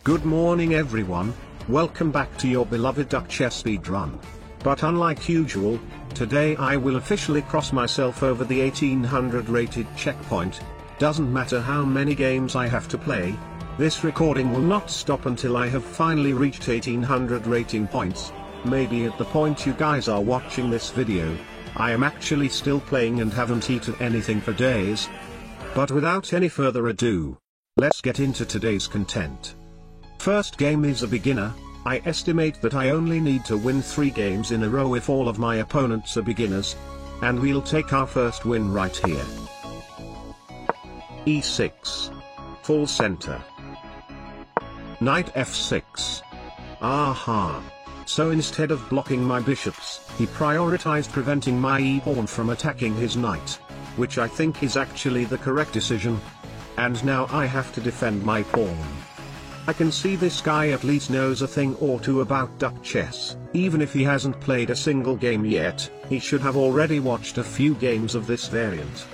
Good morning everyone, welcome back to your beloved Duck Chess speedrun. But unlike usual, today I will officially cross myself over the 1800 rated checkpoint. Doesn't matter how many games I have to play, this recording will not stop until I have finally reached 1800 rating points. Maybe at the point you guys are watching this video, I am actually still playing and haven't eaten anything for days. But without any further ado, let's get into today's content. First game is a beginner. I estimate that I only need to win 3 games in a row if all of my opponents are beginners. And we'll take our first win right here. E6. Full center. Knight f6. Aha. So instead of blocking my bishops, he prioritized preventing my e-pawn from attacking his knight. Which I think is actually the correct decision. And now I have to defend my pawn. I can see this guy at least knows a thing or two about duck chess. Even if he hasn't played a single game yet, he should have already watched a few games of this variant.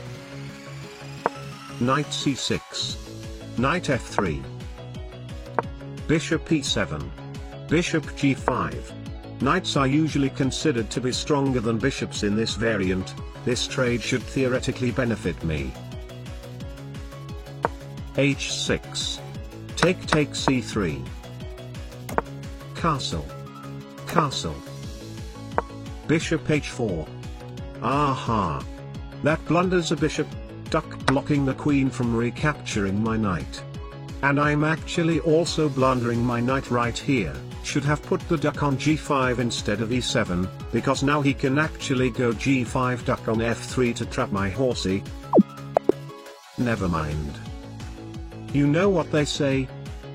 Knight c6. Knight f3. Bishop e7. Bishop g5. Knights are usually considered to be stronger than bishops in this variant. This trade should theoretically benefit me. h6. Take c3. Castle. Castle. Bishop h4. Aha. That blunders a bishop, duck blocking the queen from recapturing my knight. And I'm actually also blundering my knight right here. Should have put the duck on g5 instead of e7, because now he can actually go g5 duck on f3 to trap my horsey. Never mind. You know what they say?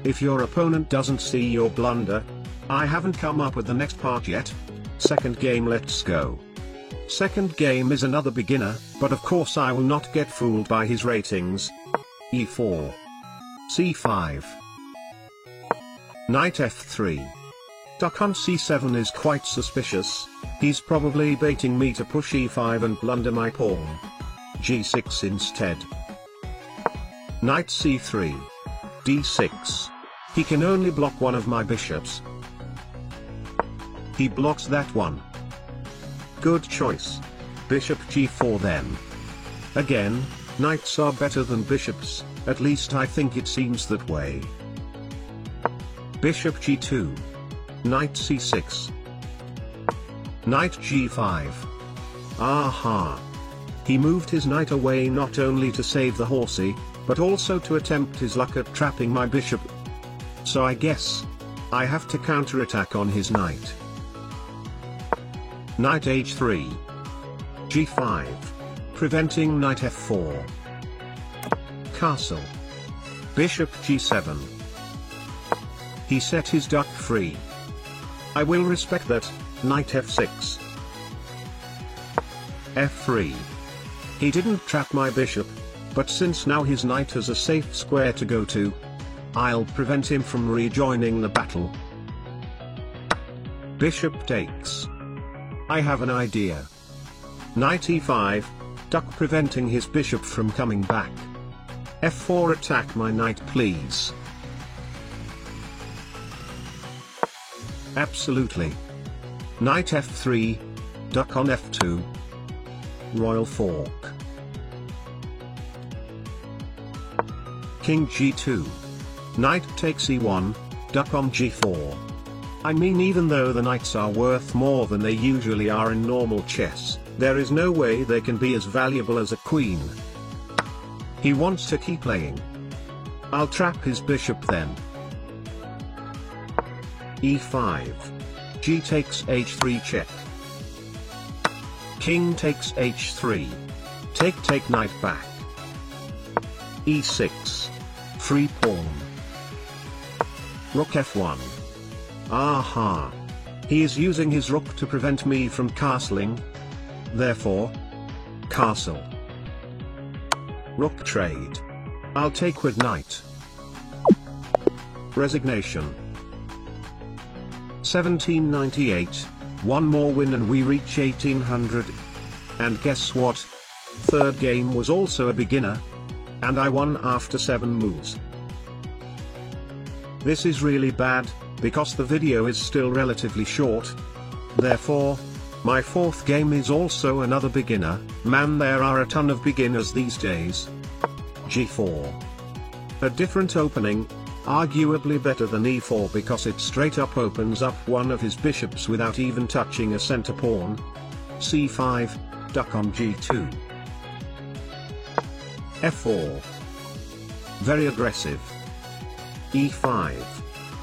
If your opponent doesn't see your blunder. I haven't come up with the next part yet. Second game, let's go. Second game is another beginner, but of course I will not get fooled by his ratings. e4. c5. Knight f3. Duck on c7 is quite suspicious. He's probably baiting me to push e5 and blunder my pawn. g6 instead. Knight c3. d6. He can only block one of my bishops. He blocks that one. Good choice. Bishop g4 then. Again, knights are better than bishops, at least I think it seems that way. Bishop g2. Knight c6. Knight g5. Aha. He moved his knight away not only to save the horsey, but also to attempt his luck at trapping my bishop. So I guess I have to counterattack on his knight. Knight h3. g5. Preventing knight f4. Castle. Bishop g7. He set his duck free. I will respect that. Knight f6. f3. He didn't trap my bishop. But since now his knight has a safe square to go to, I'll prevent him from rejoining the battle. Bishop takes. I have an idea. Knight e5, duck preventing his bishop from coming back. f4 attack my knight please. Absolutely. Knight f3, duck on f2. Royal fork. King g2. Knight takes e1, duck on g4. I mean, even though the knights are worth more than they usually are in normal chess, there is no way they can be as valuable as a queen. He wants to keep playing. I'll trap his bishop then. e5. G takes h3 check. King takes h3. Take knight back. e6. Free pawn. Rook f1. Aha. He is using his rook to prevent me from castling. Therefore, castle. Rook trade. I'll take with knight. Resignation. 1798, one more win and we reach 1800. And guess what? Third game was also a beginner. And I won after 7 moves. This is really bad, because the video is still relatively short. Therefore, my fourth game is also another beginner. Man, there are a ton of beginners these days. G4. A different opening, arguably better than E4 because it straight up opens up one of his bishops without even touching a center pawn. C5, duck on G2. F4. Very aggressive. E5.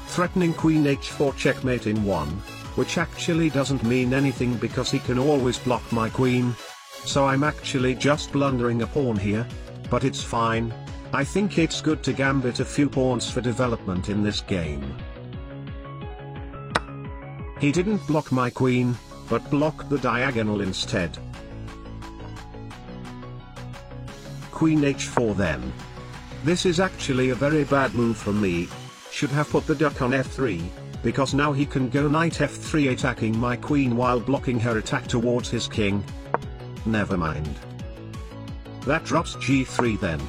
Threatening Queen H4 checkmate in 1, which actually doesn't mean anything because he can always block my queen. So I'm actually just blundering a pawn here, but it's fine. I think it's good to gambit a few pawns for development in this game. He didn't block my queen, but blocked the diagonal instead. Queen H4 then. This is actually a very bad move from me. Should have put the duck on F3, because now he can go knight F3 attacking my queen while blocking her attack towards his king. Never mind. That drops G3 then.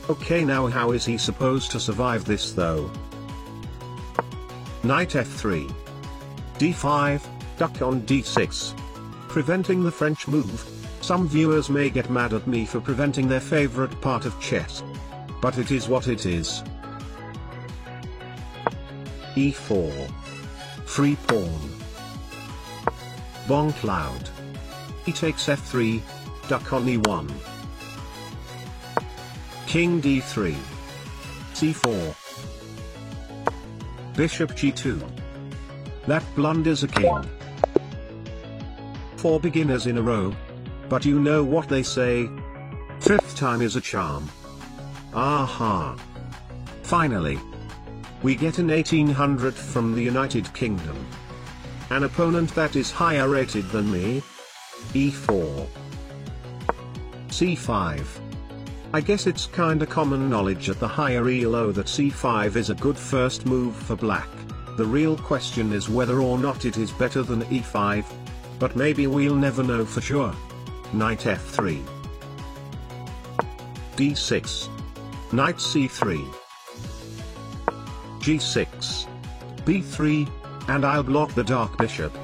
Okay, now how is he supposed to survive this though? Knight F3. D5, duck on D6. Preventing the French move. Some viewers may get mad at me for preventing their favorite part of chess. But it is what it is. E4. Free pawn. Bong cloud. He takes F3, duck on E1. King D3. C4. Bishop G2. That blunders a king. 4 beginners in a row. But you know what they say. 5th time is a charm. Aha. Finally. We get an 1800 from the United Kingdom. An opponent that is higher rated than me. E4. C5. I guess it's kinda common knowledge at the higher elo that C5 is a good first move for black. The real question is whether or not it is better than E5. But maybe we'll never know for sure. Knight F3. D6. Knight C3. G6. B3, and I'll block the dark bishop.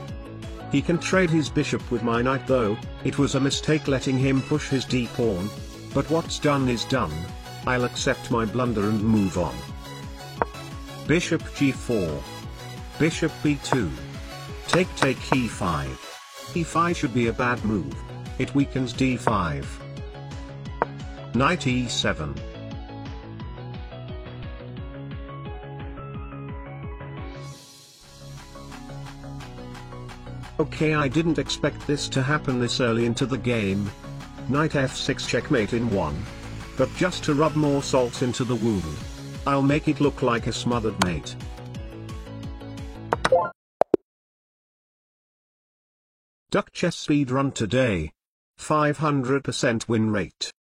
He can trade his bishop with my knight though. It was a mistake letting him push his d-pawn. But what's done is done. I'll accept my blunder and move on. Bishop G4. Bishop B2. Take E5. E5 should be a bad move. It weakens D5. Knight E7. Okay, I didn't expect this to happen this early into the game. Knight F6 checkmate in 1. But just to rub more salt into the wound, I'll make it look like a smothered mate. Duck chess speedrun today. 500% win rate.